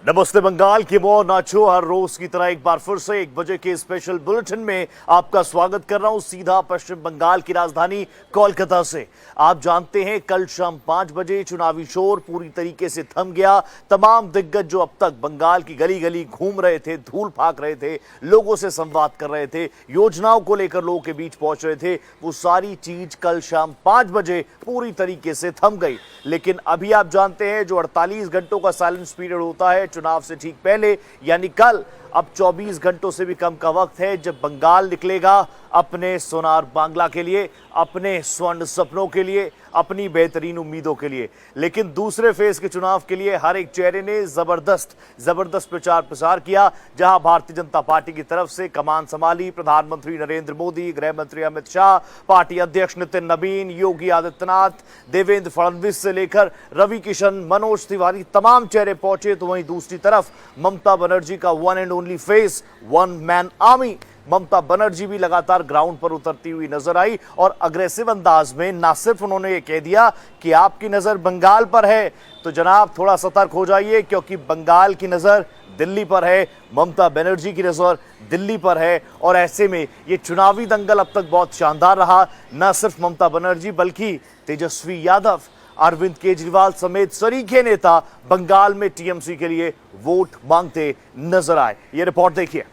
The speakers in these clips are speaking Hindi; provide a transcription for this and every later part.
नमस्ते बंगाल की मोर नाचो। हर रोज की तरह एक बार फिर से 1 बजे के स्पेशल बुलेटिन में आपका स्वागत कर रहा हूं सीधा पश्चिम बंगाल की राजधानी कोलकाता से। आप जानते हैं कल शाम 5 बजे चुनावी शोर पूरी तरीके से थम गया। तमाम दिग्गज जो अब तक बंगाल की गली गली घूम रहे थे, धूल फाक रहे थे, लोगों से संवाद कर रहे थे, योजनाओं को लेकर लोगों के बीच पहुंच रहे थे, वो सारी चीज कल शाम 5 बजे पूरी तरीके से थम गई। लेकिन अभी आप जानते हैं जो 48 घंटों का साइलेंस पीरियड होता है चुनाव से ठीक पहले, यानी कल, अब 24 घंटों से भी कम का वक्त है जब बंगाल निकलेगा अपने सोनार बांग्ला के लिए, अपने स्वर्ण सपनों के लिए, अपनी बेहतरीन उम्मीदों के लिए। लेकिन दूसरे फेज के चुनाव के लिए हर एक चेहरे ने जबरदस्त प्रचार प्रसार किया। जहां भारतीय जनता पार्टी की तरफ से कमान संभाली प्रधानमंत्री नरेंद्र मोदी, गृह मंत्री अमित शाह, पार्टी अध्यक्ष नितिन नवीन, योगी आदित्यनाथ, देवेंद्र फडणवीस से लेकर रवि किशन, मनोज तिवारी, तमाम चेहरे पहुंचे। तो वहीं दूसरी तरफ ममता बनर्जी का one and only face, one man army, Mamata Banerjee भी लगातार ग्राउंड पर उतरती हुई नजर आई और अग्रेसिव अंदाज में ना सिर्फ उन्होंने ये कह दिया कि आपकी नजर बंगाल पर है, तो जनाब थोड़ा सतर्क हो जाइए क्योंकि बंगाल की नजर दिल्ली पर है, ममता बनर्जी की नजर दिल्ली पर है। और ऐसे में ये चुनावी दंगल अब तक बहुत शानदार रहा। न सिर्फ ममता बनर्जी बल्कि तेजस्वी यादव, अरविंद केजरीवाल समेत सरीखे नेता बंगाल में टीएमसी के लिए वोट मांगते नजर आए। ये रिपोर्ट देखिए।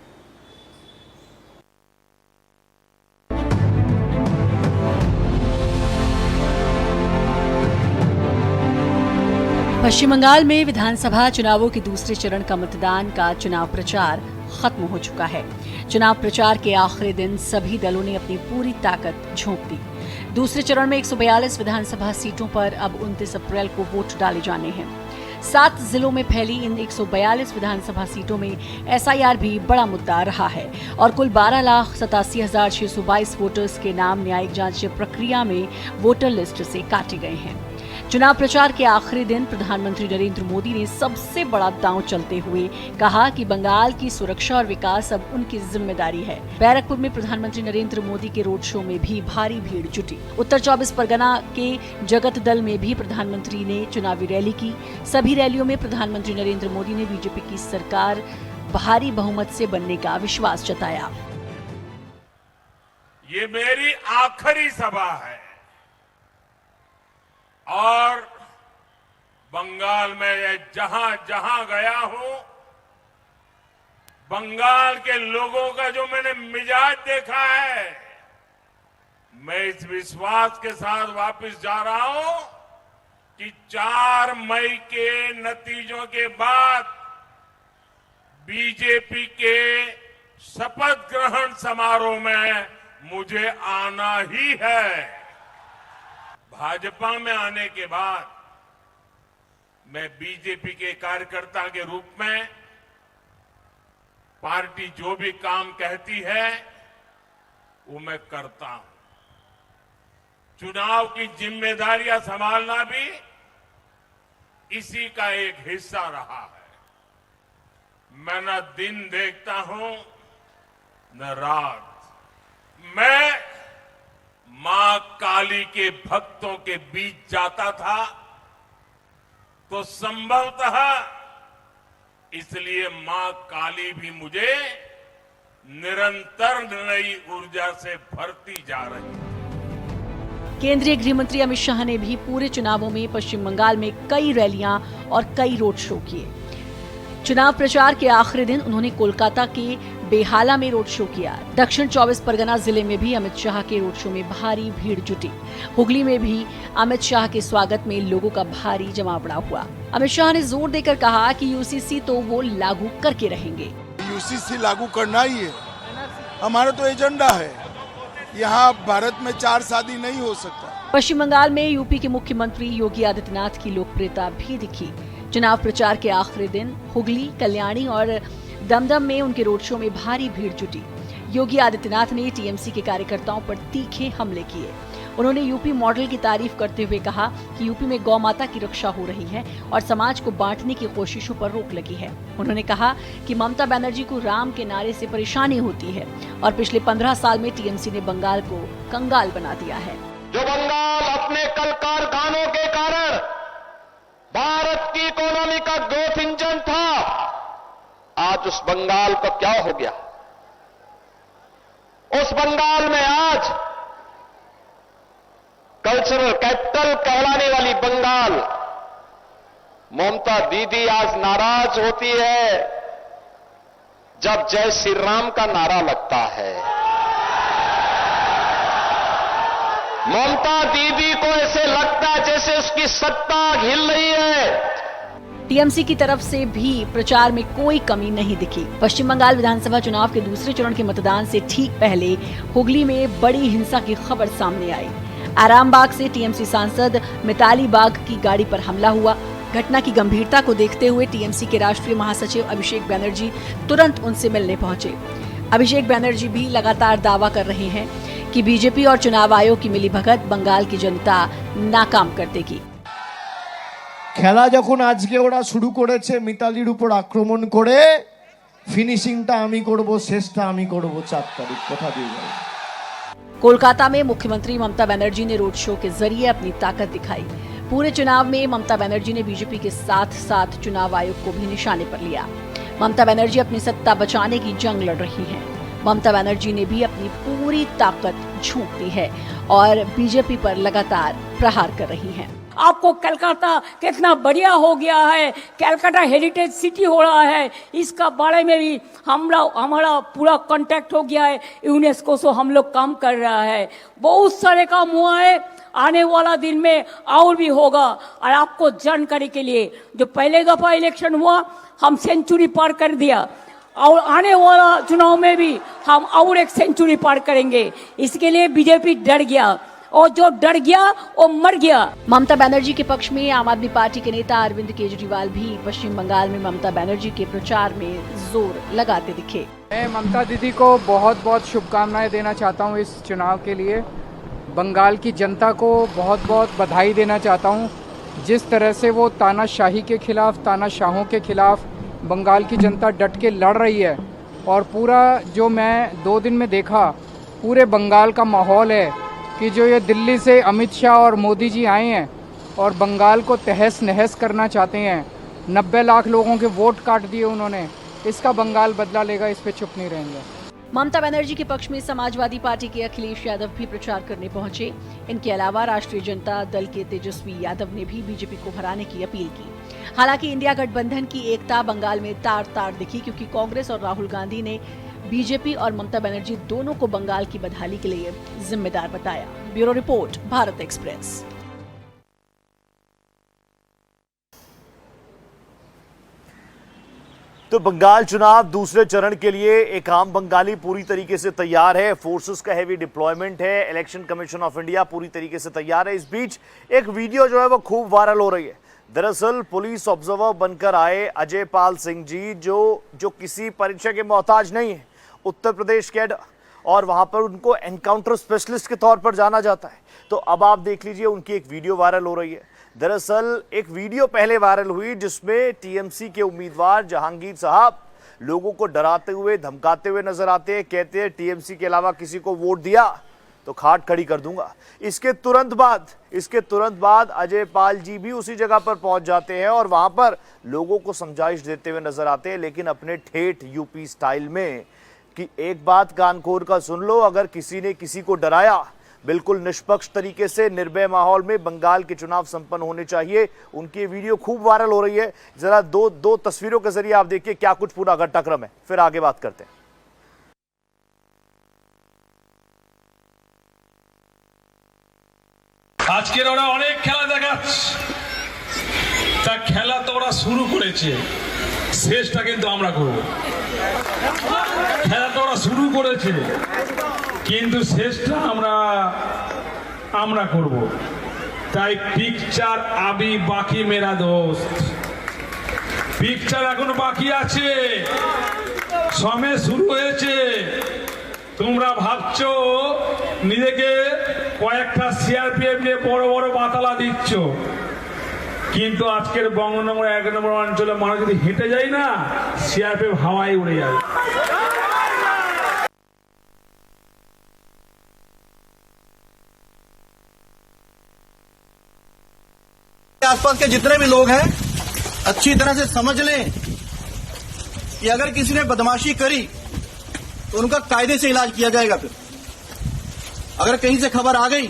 पश्चिम बंगाल में विधानसभा चुनावों के दूसरे चरण का मतदान का चुनाव प्रचार खत्म हो चुका है। चुनाव प्रचार के आखिरी दिन सभी दलों ने अपनी पूरी ताकत झोंक दी। दूसरे चरण में 142 विधानसभा सीटों पर अब 29 अप्रैल को वोट डाले जाने हैं। 7 जिलों में फैली इन 142 विधानसभा सीटों में एसआईआर भी बड़ा मुद्दा रहा है और कुल 12,87,622 वोटर्स के नाम न्यायिक जांच प्रक्रिया में वोटर लिस्ट से काटे गए हैं। चुनाव प्रचार के आखिरी दिन प्रधानमंत्री नरेंद्र मोदी ने सबसे बड़ा दांव चलते हुए कहा कि बंगाल की सुरक्षा और विकास अब उनकी जिम्मेदारी है। बैरकपुर में प्रधानमंत्री नरेंद्र मोदी के रोड शो में भी भारी भीड़ जुटी। उत्तर 24 परगना के जगत दल में भी प्रधानमंत्री ने चुनावी रैली की। सभी रैलियों में प्रधानमंत्री नरेंद्र मोदी ने बीजेपी की सरकार भारी बहुमत से बनने का विश्वास जताया। ये मेरी आखिरी सभा है और बंगाल में जहां जहां गया हूं, बंगाल के लोगों का जो मैंने मिजाज देखा है, मैं इस विश्वास के साथ वापस जा रहा हूं कि 4 मई के नतीजों के बाद बीजेपी के शपथ ग्रहण समारोह में मुझे आना ही है। भाजपा में आने के बाद मैं बीजेपी के कार्यकर्ता के रूप में पार्टी जो भी काम कहती है वो मैं करता हूं। चुनाव की जिम्मेदारियां संभालना भी इसी का एक हिस्सा रहा है। मैं न दिन देखता हूं न रात। मैं मां काली के भक्तों के बीच जाता था तो संभवतः इसलिए मां काली भी मुझे निरंतर नई ऊर्जा से भरती जा रही है। केंद्रीय गृह मंत्री अमित शाह ने भी पूरे चुनावों में पश्चिम बंगाल में कई रैलियां और कई रोड शो किए। चुनाव प्रचार के आखिरी दिन उन्होंने कोलकाता के बेहाला में रोड शो किया। दक्षिण 24 परगना जिले में भी अमित शाह के रोड शो में भारी भीड़ जुटी। हुगली में भी अमित शाह के स्वागत में लोगों का भारी जमावड़ा हुआ। अमित शाह ने जोर देकर कहा कि यूसीसी तो वो लागू करके रहेंगे। यूसीसी लागू करना ही है, हमारा तो एजेंडा है। यहाँ भारत में 4 शादी नहीं हो सकता। पश्चिम बंगाल में यूपी के मुख्यमंत्री योगी आदित्यनाथ की लोकप्रियता भी दिखी। चुनाव प्रचार के आखिरी दिन हुगली, कल्याणी और दमदम में उनके रोड शो में भारी भीड़ जुटी। योगी आदित्यनाथ ने टीएमसी के कार्यकर्ताओं पर तीखे हमले किए। उन्होंने यूपी मॉडल की तारीफ करते हुए कहा कि यूपी में गौ माता की रक्षा हो रही है और समाज को बांटने की कोशिशों पर रोक लगी है। उन्होंने कहा कि ममता बनर्जी को राम के नारे से परेशानी होती है और पिछले 15 साल में टीएमसी ने बंगाल को कंगाल बना दिया है। जो बंगाल अपने कल कारखानों के कारण भारत की इकोनॉमी का ग्रोथ इंजन था, आज उस बंगाल को क्या हो गया? उस बंगाल में आज कल्चरल कैपिटल कहलाने वाली बंगाल, ममता दीदी आज नाराज होती है जब जय श्री राम का नारा लगता है। ममता दीदी को ऐसे लगता है जैसे उसकी सत्ता हिल रही है। टीएमसी की तरफ से भी प्रचार में कोई कमी नहीं दिखी। पश्चिम बंगाल विधानसभा चुनाव के दूसरे चरण के मतदान से ठीक पहले हुगली में बड़ी हिंसा की खबर सामने आई। आरामबाग से टीएमसी सांसद मिताली बाग की गाड़ी पर हमला हुआ। घटना की गंभीरता को देखते हुए टीएमसी के राष्ट्रीय महासचिव अभिषेक बैनर्जी तुरंत उनसे मिलने पहुंचे। अभिषेक बैनर्जी भी लगातार दावा कर रहे हैं कि बीजेपी और चुनाव आयोग की मिलीभगत बंगाल की जनता नाकाम कर देगी। খেলা যখন আজকে ওরা শুরু করেছে মিতালির উপর আক্রমণ করে, ফিনিশিংটা আমি করব, শেষটা আমি করব 4 তারিখ, কথা দিয়ে যাই। कोलकाता में मुख्यमंत्री ममता बनर्जी ने रोड शो के जरिए अपनी ताकत दिखाई। पूरे चुनाव में ममता बनर्जी ने बीजेपी के साथ साथ चुनाव आयोग को भी निशाने पर लिया। ममता बनर्जी अपनी सत्ता बचाने की जंग लड़ रही हैं। ममता बनर्जी ने भी अपनी पूरी ताकत झोंक दी है और बीजेपी पर लगातार प्रहार कर रही हैं। आपको कलकत्ता कितना बढ़िया हो गया है, कलकत्ता हेरिटेज सिटी हो रहा है, इसका बारे में भी हमारा पूरा कांटेक्ट हो गया है यूनेस्को से। हम लोग काम कर रहा है, बहुत सारे काम हुआ है, आने वाला दिन में और भी होगा। और आपको जानकारी के लिए, जो पहले दफा इलेक्शन हुआ हम सेंचुरी पार कर दिया, और आने वाला चुनाव में भी हम और एक सेंचुरी पार करेंगे। इसके लिए बीजेपी डर गया, और जो डर गया वो मर गया। ममता बनर्जी के पक्ष में आम आदमी पार्टी के नेता अरविंद केजरीवाल भी पश्चिम बंगाल में ममता बनर्जी के प्रचार में जोर लगाते दिखे। मैं ममता दीदी को बहुत बहुत शुभकामनाएं देना चाहता हूं इस चुनाव के लिए। बंगाल की जनता को बहुत बहुत बधाई देना चाहता हूं। जिस तरह से वो तानाशाही के खिलाफ, तानाशाहों के खिलाफ बंगाल की जनता डट के लड़ रही है, और पूरा जो मैं 2 दिन में देखा, पूरे बंगाल का माहौल है कि जो ये दिल्ली से अमित शाह और मोदी जी आए हैं और बंगाल को तहस नहस करना चाहते हैं, 90 लाख लोगों के वोट काट दिए उन्होंने, इसका बंगाल बदला लेगा, इस पे चुप नहीं रहेंगे। ममता बनर्जी के पक्ष में समाजवादी पार्टी के अखिलेश यादव भी प्रचार करने पहुंचे। इनके अलावा राष्ट्रीय जनता दल के तेजस्वी यादव ने भी बीजेपी को हराने की अपील की। हालांकि इंडिया गठबंधन की एकता बंगाल में तार तार दिखी, क्योंकि कांग्रेस और राहुल गांधी ने बीजेपी और ममता बनर्जी दोनों को बंगाल की बदहाली के लिए जिम्मेदार बताया। Bureau report, Bharat express. तो बंगाल चुनाव दूसरे चरण के लिए एक आम बंगाली पूरी तरीके से तैयार है। फोर्सेस का हेवी डिप्लॉयमेंट है। इलेक्शन कमीशन ऑफ इंडिया पूरी तरीके से तैयार है। इस बीच एक वीडियो जो है वो खूब वायरल हो रही है। दरअसल पुलिस ऑब्जर्वर बनकर आए अजय पाल सिंह जी, जो किसी परिचय के मोहताज नहीं है, उत्तर प्रदेश कैडर, और वहां पर उनको एनकाउंटर स्पेशलिस्ट के तौर पर जाना जाता है। तो अब आप देख लीजिए, उनकी एक वीडियो वायरल हो रही है। दरअसल एक वीडियो पहले वायरल हुई जिसमें टीएमसी के उम्मीदवार जहांगीर साहब लोगों को डराते हुए, धमकाते हुए नजर आते हैं। कहते हैं टीएमसी के अलावा किसी को वोट दिया तो खाट खड़ी कर दूंगा। इसके तुरंत बाद अजय पाल जी भी उसी जगह पर पहुंच जाते हैं और वहां पर लोगों को समझाइश देते हुए नजर आते हैं, लेकिन अपने ठेठ यूपी स्टाइल में कि एक बात कान खोल कर सुन लो, अगर किसी ने किसी को डराया, बिल्कुल निष्पक्ष तरीके से निर्भय माहौल में बंगाल के चुनाव संपन्न होने चाहिए। उनकी वीडियो खूब वायरल हो रही है। जरा दो तस्वीरों के जरिए आप देखिए क्या कुछ पूरा घटनाक्रम है, फिर आगे बात करते हैं। আজকের ওরা অনেক খেলা দেখাচ্ছে, তা খেলা তো ওরা শুরু করেছে, শেষটা কিন্তু আমরা করব। খেলা তো ওরা শুরু করেছে, কিন্তু শেষটা আমরা করব। তাই পিকচার আবি বাকি মেরা দোস্ত, পিকচার এখনো বাকি আছে, সময় শুরু হয়েছে। তোমরা ভাবছো নিজেকে কয়েকটা সিআরপিএফ নিয়ে বড় বড় বাতালা দিচ্ছ, কিন্তু আজকের বঙ্গনগর 1 নম্বর অঞ্চলে মানুষ যদি হেঁটে যায় না, সিআরপিএফ হাওয়ায় উড়ে যাবে। आसपास के जितने भी लोग हैं अच्छी तरह से समझ लें कि अगर किसी ने बदमाशी करी तो उनका कायदे से इलाज किया जाएगा। फिर अगर कहीं से खबर आ गई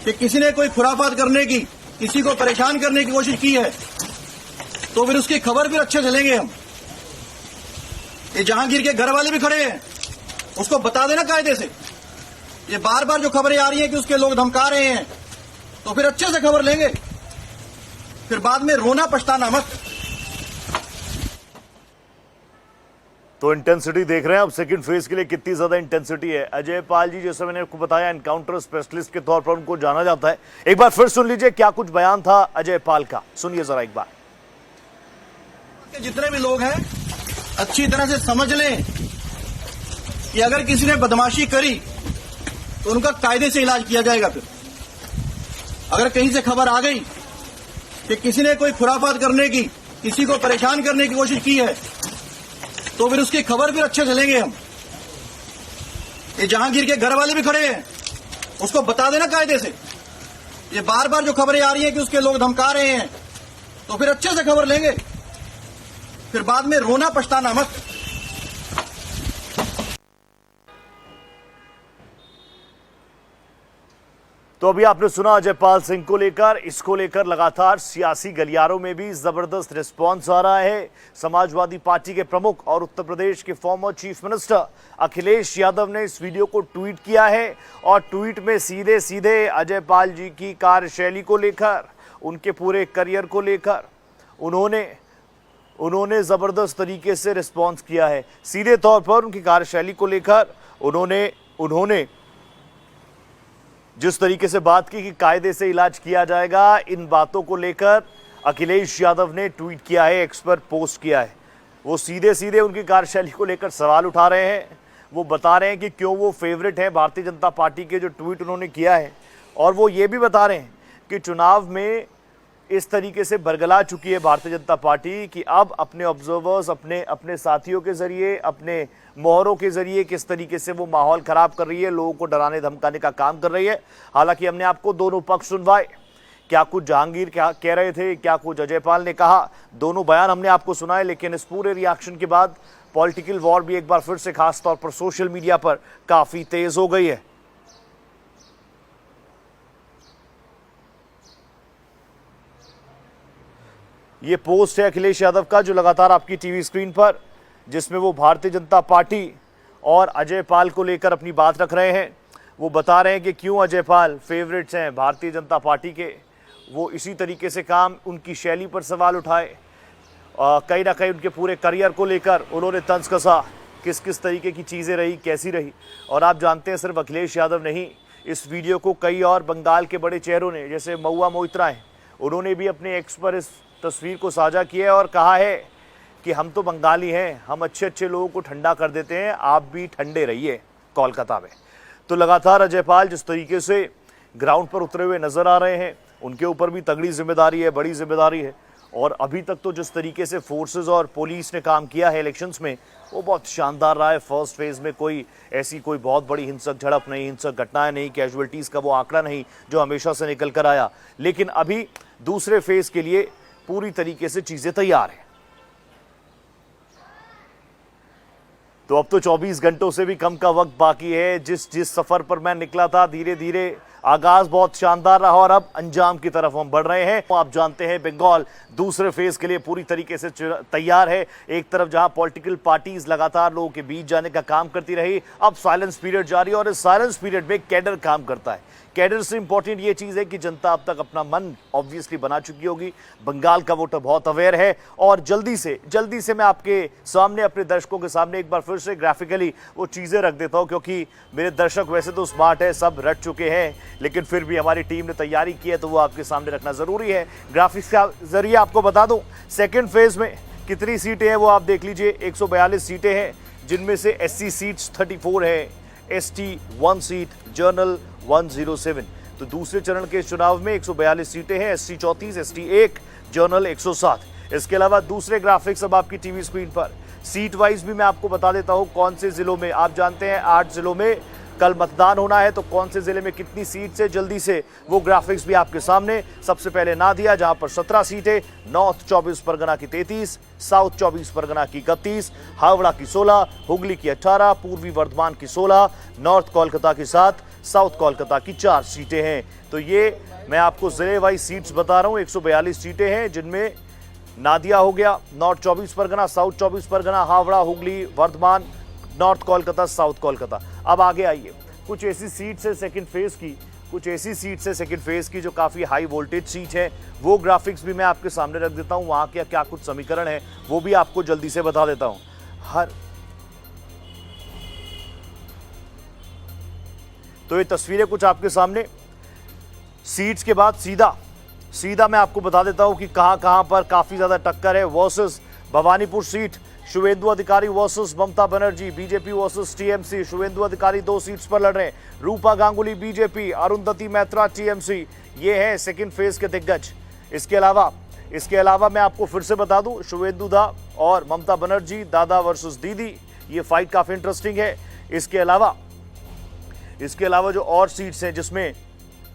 कि किसी ने कोई खुराफात करने की, किसी को परेशान करने की कोशिश की है, तो फिर उसकी खबर फिर अच्छे से लेंगे हम। ये जहांगीर के घर वाले भी खड़े हैं, उसको बता देना कायदे से। ये बार बार जो खबरें आ रही हैं कि उसके लोग धमका रहे हैं, तो फिर अच्छे से खबर लेंगे, फिर बाद में रोना पछताना मत। तो इंटेंसिटी देख रहे हैं आप सेकंड फेज के लिए कितनी ज्यादा इंटेंसिटी है। अजय पाल जी, जैसे मैंने आपको बताया, एनकाउंटर स्पेशलिस्ट के तौर पर उनको जाना जाता है। एक बार फिर सुन लीजिए क्या कुछ बयान था अजय पाल का, सुनिए जरा एक बार। जितने भी लोग हैं अच्छी तरह से समझ लें कि अगर किसी ने बदमाशी करी तो उनका कायदे से इलाज किया जाएगा। फिर अगर कहीं से खबर आ गई कि किसी ने कोई खुराफात करने की, किसी को परेशान करने की कोशिश की है, तो फिर उसकी खबर फिर अच्छे से लेंगे हम। ये जहांगीर के घर वाले भी खड़े हैं, उसको बता देना कायदे से। ये बार बार जो खबरें आ रही हैं कि उसके लोग धमका रहे हैं, तो फिर अच्छे से खबर लेंगे, फिर बाद में रोना पछताना मत। तो अभी आपने सुना अजय पाल सिंह को लेकर, इसको लेकर लगातार सियासी गलियारों में भी जबरदस्त रिस्पांस आ रहा है। समाजवादी पार्टी के प्रमुख और उत्तर प्रदेश के former chief minister Akhilesh Yadav ने इस वीडियो को ट्वीट किया है और ट्वीट में सीधे सीधे अजय पाल जी की कार्यशैली को लेकर, उनके पूरे करियर को लेकर उन्होंने जबरदस्त तरीके से रिस्पांस किया है। सीधे तौर पर उनकी कार्यशैली को लेकर उन्होंने जिस तरीके से बात की कि कायदे से इलाज किया जाएगा, इन बातों को लेकर अखिलेश यादव ने ट्वीट किया है, एक्स पर पोस्ट किया है। वो सीधे सीधे उनकी कार्यशैली को लेकर सवाल उठा रहे हैं। वो बता रहे हैं कि क्यों वो फेवरेट हैं भारतीय जनता पार्टी के, जो ट्वीट उन्होंने किया है। और वो ये भी बता रहे हैं कि चुनाव में इस तरीके से बरगला चुकी है भारतीय जनता पार्टी कि अब अपने ऑब्जर्वर्स, अपने साथियों के जरिए, अपने मोहरों के जरिए किस तरीके से वो माहौल खराब कर रही है, लोगों को डराने धमकाने का काम कर रही है। हालांकि हमने आपको दोनों पक्ष सुनवाए, क्या कुछ जहांगीर क्या कह रहे थे, क्या कुछ अजय पाल ने कहा, दोनों बयान हमने आपको सुनाए। लेकिन इस पूरे रिएक्शन के बाद पॉलिटिकल वॉर भी एक बार फिर से खासतौर पर सोशल मीडिया पर काफी तेज हो गई है। ये पोस्ट है अखिलेश यादव का, जो लगातार आपकी टीवी स्क्रीन पर, जिसमें वो भारतीय जनता पार्टी और अजय पाल को लेकर अपनी बात रख रहे हैं। वो बता रहे हैं कि क्यों अजय पाल फेवरेट्स हैं भारतीय जनता पार्टी के। वो इसी तरीके से काम, उनकी शैली पर सवाल उठाए, कहीं ना कहीं उनके पूरे करियर को लेकर उन्होंने तंज कसा, किस किस तरीके की चीज़ें रही, कैसी रही। और आप जानते हैं सिर्फ अखिलेश यादव नहीं, इस वीडियो को कई और बंगाल के बड़े चेहरों ने, जैसे महुआ मोइत्रा हैं, उन्होंने भी अपने एक्स पर इस तस्वीर को साझा किया है और कहा है कि हम तो बंगाली हैं, हम अच्छे अच्छे लोगों को ठंडा कर देते हैं, आप भी ठंडे रहिए कोलकाता में। तो लगातार अजय पाल जिस तरीके से ग्राउंड पर उतरे हुए नजर आ रहे हैं, उनके ऊपर भी तगड़ी जिम्मेदारी है, बड़ी जिम्मेदारी है। और अभी तक तो जिस तरीके से फोर्सेस और पुलिस ने काम किया है इलेक्शंस में, वो बहुत शानदार रहा है। फर्स्ट फेज में कोई बहुत बड़ी हिंसक झड़प नहीं, हिंसक घटनाएं नहीं, कैजुअलिटीज का वो आंकड़ा नहीं जो हमेशा से निकल कर आया। लेकिन अभी दूसरे फेज के लिए पूरी तरीके से चीजें तैयार हैं। तो अब तो 24 घंटों से भी कम का वक्त बाकी है। जिस सफर पर मैं निकला था, धीरे धीरे आगाज बहुत शानदार रहा और अब अंजाम की तरफ हम बढ़ रहे हैं। तो आप जानते हैं बंगाल दूसरे फेज के लिए पूरी तरीके से तैयार है। एक तरफ जहां पॉलिटिकल पार्टीज लगातार लोगों के बीच जाने का काम करती रही, अब साइलेंस पीरियड जारी है और इस साइलेंस पीरियड में कैडर काम करता है। कैडर से इंपॉर्टेंट ये चीज है कि जनता अब तक अपना मन ऑब्वियसली बना चुकी होगी। बंगाल का वोटर बहुत अवेयर है और जल्दी से मैं आपके सामने, अपने दर्शकों के सामने एक बार फिर से ग्राफिकली वो चीजें रख देता हूं, क्योंकि मेरे दर्शक वैसे तो स्मार्ट है, सब रट चुके हैं, लेकिन फिर भी हमारी टीम ने तैयारी की है तो वो आपके सामने रखना जरूरी है। ग्राफिक्स का जरिए आपको बता दूं सेकेंड फेज में कितनी सीटें हैं वो आप देख लीजिए। 142 सीटें हैं, जिनमें से SC सीट्स 34 है, ST 1 सीट, जनरल 107। तो दूसरे चरण के चुनाव में 142 सीटें हैं, SC 34, ST 1, जनरल 107। इसके अलावा दूसरे ग्राफिक्स अब आपकी टीवी स्क्रीन पर सीट वाइज भी मैं आपको बता देता हूं कौन से जिलों में। आप जानते हैं 8 जिलों में कल मतदान होना है तो कौन से जिले में कितनी सीट से, जल्दी से वो ग्राफिक्स भी आपके सामने। सबसे पहले नादिया, जहां पर 17 सीटें, नॉर्थ 24 परगना की 33, साउथ 24 परगना की 31, हावड़ा की 16, हुगली की 18, पूर्वी वर्धमान की 16, नॉर्थ कोलकाता की 7, साउथ कोलकाता की 4 सीटें हैं। तो ये मैं आपको जिले वाइज सीट्स बता रहा हूं। 142 सीटें हैं, जिनमें नादिया हो गया, north 24 Parganas, south 24 Parganas, Howrah, Hooghly, Bardhaman, north Kolkata, south Kolkata. अब आगे आइए, कुछ ऐसी सीट्स है सेकंड फेज की, कुछ ऐसी सीट्स है सेकंड फेज की जो काफी हाई वोल्टेज सीट है। वो ग्राफिक्स भी मैं आपके सामने रख देता हूं, वहां क्या क्या कुछ समीकरण है वो भी आपको जल्दी से बता देता हूं। तो ये तस्वीरें कुछ आपके सामने, सीट्स के बाद सीधा मैं आपको बता देता हूं कि कहां पर काफी ज्यादा टक्कर है। Versus Bhawanipur seat, Suvendu Adhikari versus Mamata Banerjee, BJP versus TMC. Suvendu Adhikari 2 seats पर लड़ रहे हैं, रूपा गांगुली बीजेपी, अरुंधति मैत्रा टीएमसी। ये है सेकंड फेज के दिग्गज। इसके अलावा मैं आपको फिर से बता दूं, शुवेंदु दा और ममता बनर्जी, दादा वर्सेस दीदी, ये फाइट काफी इंटरेस्टिंग है। इसके अलावा जो और सीट्स हैं, जिसमें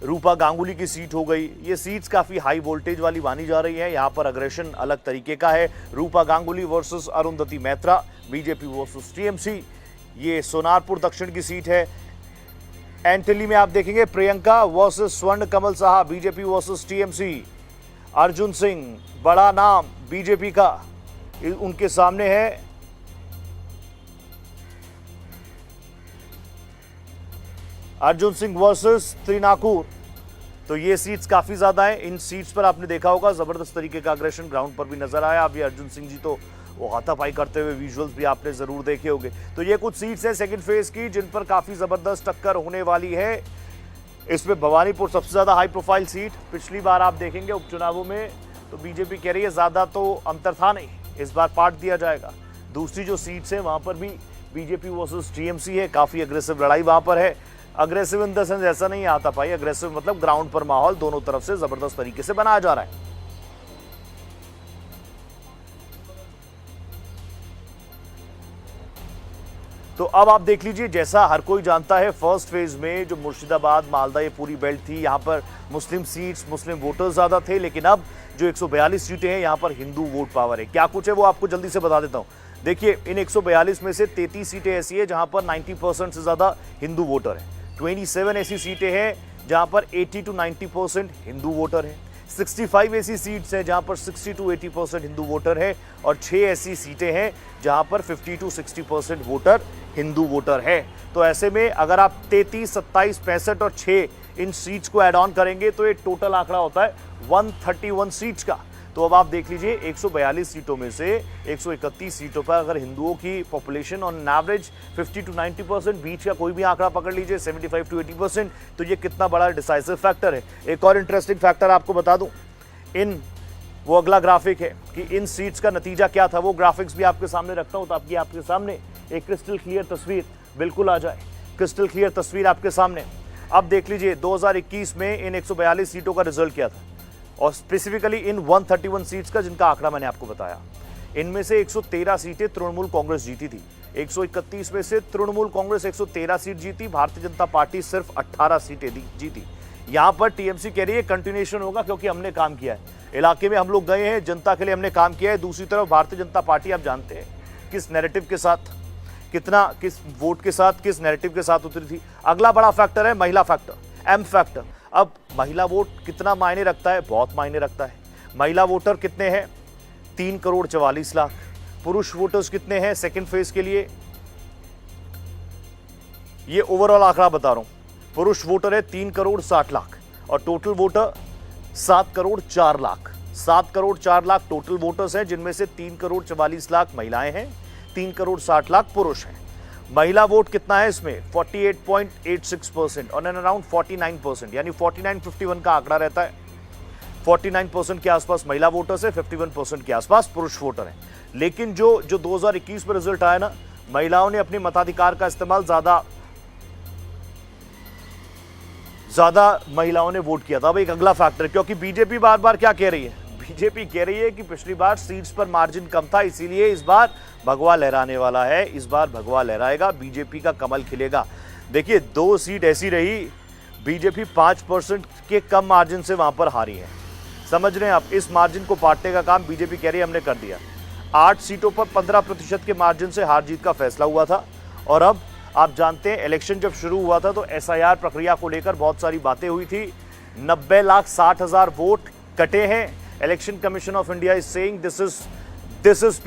रूपा गांगुली की सीट हो गई, ये सीट्स काफी हाई वोल्टेज वाली मानी जा रही है। यहां पर अग्रेशन अलग तरीके का है। Rupa Ganguly versus Arundhati Maitra, BJP versus TMC. ये सोनारपुर दक्षिण की सीट है। एंटली में आप देखेंगे Priyanka versus Swarna Kamal Saha, BJP versus TMC. Arjun Singh, बड़ा नाम बीजेपी का, उनके सामने है अर्जुन सिंह वर्सेस त्रिनाकुर। तो ये सीट्स काफी ज्यादा हैं। इन सीट्स पर आपने देखा होगा जबरदस्त तरीके का अग्रेशन ग्राउंड पर भी नजर आया। अभी अर्जुन सिंह जी तो वो हाथापाई करते हुए विजुअल्स भी आपने जरूर देखे होंगे। तो ये कुछ सीट्स हैं सेकंड फेज की, जिन पर काफी जबरदस्त टक्कर होने वाली है। इसमें भवानीपुर सबसे ज्यादा हाई प्रोफाइल सीट। पिछली बार आप देखेंगे उपचुनावों में तो बीजेपी कह रही है ज्यादा तो अंतर था नहीं, इस बार पार्ट दिया जाएगा। दूसरी जो सीट्स है वहां पर भी बीजेपी वर्सेस टीएमसी है, काफी अग्रेसिव लड़ाई वहां पर है। अग्रेसिव इन द सेंस ऐसा नहीं आता पाई, अग्रेसिव मतलब ग्राउंड पर माहौल दोनों तरफ से जबरदस्त तरीके से बनाया जा रहा है। तो अब आप देख लीजिए, जैसा हर कोई जानता है फर्स्ट फेज में जो मुर्शिदाबाद, मालदा, ये पूरी बेल्ट थी, यहां पर मुस्लिम सीट्स, मुस्लिम वोटर्स ज्यादा थे। लेकिन अब जो 142 सीटें हैं, यहां पर हिंदू वोट पावर है। क्या कुछ है वो आपको जल्दी से बता देता हूं। देखिए, इन 142 में से 33 सीटें ऐसी है जहां पर 90% से ज्यादा हिंदू वोटर है। 27 ऐसी सीटें हैं जहां पर 80 to 90% हिंदू वोटर है। 65 ऐसी सीट्स हैं जहां पर 60 to 80% हिंदू वोटर है। और 6 ऐसी सीटें हैं जहां पर 50 to 60% वोटर हिंदू वोटर है। तो ऐसे में अगर आप 33, 27, 65 और 6 इन सीट्स को ऐड ऑन करेंगे तो ये टोटल आंकड़ा होता है 131 सीट्स का। तो अब आप देख लीजिए, 142 सीटों में से 131 सीटों पर अगर हिंदुओं की पॉपुलेशन ऑन एवरेज 50 to 90%, बीच का कोई भी आंकड़ा पकड़ लीजिए 75 to 80%, तो ये कितना बड़ा डिसाइसिव फैक्टर है। एक और इंटरेस्टिंग फैक्टर आपको बता दूं, वो अगला ग्राफिक है कि इन सीट्स का नतीजा क्या था। वो ग्राफिक्स भी आपके सामने रखता हूं ताकि आपके सामने एक क्रिस्टल क्लियर तस्वीर बिल्कुल आ जाए। क्रिस्टल क्लियर तस्वीर आपके सामने। अब देख लीजिए 2021 में इन 142 सीटों का रिजल्ट क्या था, और स्पेसिफिकली इन 131 सीट्स का जिनका आंकड़ा मैंने आपको बताया। इनमें से 113 सीटें तृणमूल कांग्रेस जीती थी। 131 में से तृणमूल कांग्रेस 113 सीट जीती, भारतीय जनता पार्टी सिर्फ 18 सीटें जीती। यहां पर टीएमसी कह रही है कंटिन्यूएशन होगा क्योंकि हमने काम किया है, इलाके में हम लोग गए हैं, जनता के लिए हमने काम किया है। दूसरी तरफ भारतीय जनता पार्टी आप जानते हैं किस नैरेटिव के साथ, किस वोट के साथ, किस नैरेटिव के साथ उतरी थी। अगला बड़ा फैक्टर है महिला फैक्टर, एम फैक्टर। अब महिला वोट कितना मायने रखता है, बहुत मायने रखता है। महिला वोटर कितने हैं, 3,44,00,000। पुरुष वोटर्स कितने हैं सेकंड फेज के लिए, ये ओवरऑल आंकड़ा बता रहा हूं। पुरुष वोटर है 3,60,00,000 और टोटल वोटर 7,04,00,000। 7,04,00,000 टोटल वोटर्स हैं, जिनमें से 3,44,00,000 महिलाएं हैं, 3,60,00,000 पुरुष हैं। महिला वोट कितना है इसमें, 48.86% और अराउंड 49%, यानी 49-51 का आंकड़ा रहता है। 49% के आसपास महिला वोटर्स है, 51% के आसपास पुरुष वोटर हैं। लेकिन जो 2021 में रिजल्ट आया ना, महिलाओं ने अपने मताधिकार का इस्तेमाल ज्यादा महिलाओं ने वोट किया था। अब एक अगला फैक्टर, क्योंकि बीजेपी बार बार क्या कह रही है, बीजेपी कह रही है कि पिछली बार सीट्स पर मार्जिन कम था, इसीलिए इस बार भगवा लहराने वाला है। इस बार भगवा लहराएगा, बीजेपी का कमल खिलेगा। देखिए 2 सीट ऐसी रही, बीजेपी 5% के कम मार्जिन से वहां पर हारी है। समझ रहे हैं आप, इस मार्जिन को पाटने का काम बीजेपी कह रही है हमने कर दिया। 8 सीटों पर 15% के मार्जिन से हार जीत का फैसला हुआ था। और अब आप जानते हैं इलेक्शन जब शुरू हुआ था तो एसआईआर प्रक्रिया को लेकर बहुत सारी बातें हुई थी। 90,60,000 वोट कटे हैं। Election commission of India is saying this is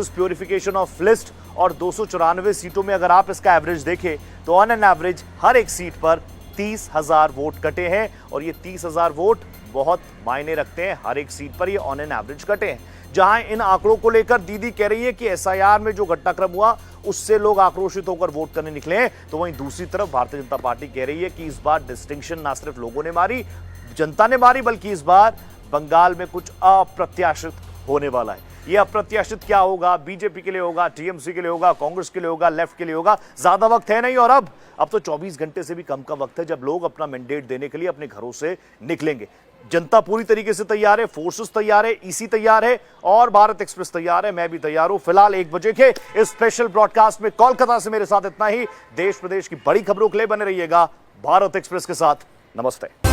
purification of list. और 294 सीटों में अगर आप इसका एवरेज देखें तो ऑन एन एवरेज हर एक सीट पर 30,000 वोट कटे हैं। और ये 30,000 वोट बहुत मायने रखते हैं, हर एक सीट पर ये ऑन एन एवरेज कटे हैं। जहां इन आंकड़ों को लेकर दीदी कह रही है कि एसआईआर में जो घटनाक्रम हुआ उससे लोग आक्रोशित होकर वोट करने निकले हैं, तो वहीं दूसरी तरफ भारतीय जनता पार्टी कह रही है कि इस बार डिस्टिंक्शन ना सिर्फ लोगों ने मारी, जनता ने मारी, बल्कि इस बार बंगाल में कुछ अप्रत्याशित होने वाला है। ये अप्रत्याशित क्या होगा? बीजेपी के लिए होगा, टीएमसी के लिए होगा, कांग्रेस के लिए होगा, लेफ्ट के लिए होगा, ज्यादा वक्त है नहीं। और अब तो 24 घंटे से भी कम का वक्त है जब लोग अपना मैंडेट देने के लिए अपने घरों से निकलेंगे। जनता पूरी तरीके से तैयार है, फोर्सेस तैयार है, ईसी तैयार है और भारत एक्सप्रेस तैयार है। मैं भी तैयार हूं। फिलहाल 1 बजे के इस स्पेशल ब्रॉडकास्ट में कोलकाता से मेरे साथ इतना ही। देश प्रदेश की बड़ी खबरों के लिए बने रहिएगा भारत एक्सप्रेस के साथ। नमस्ते।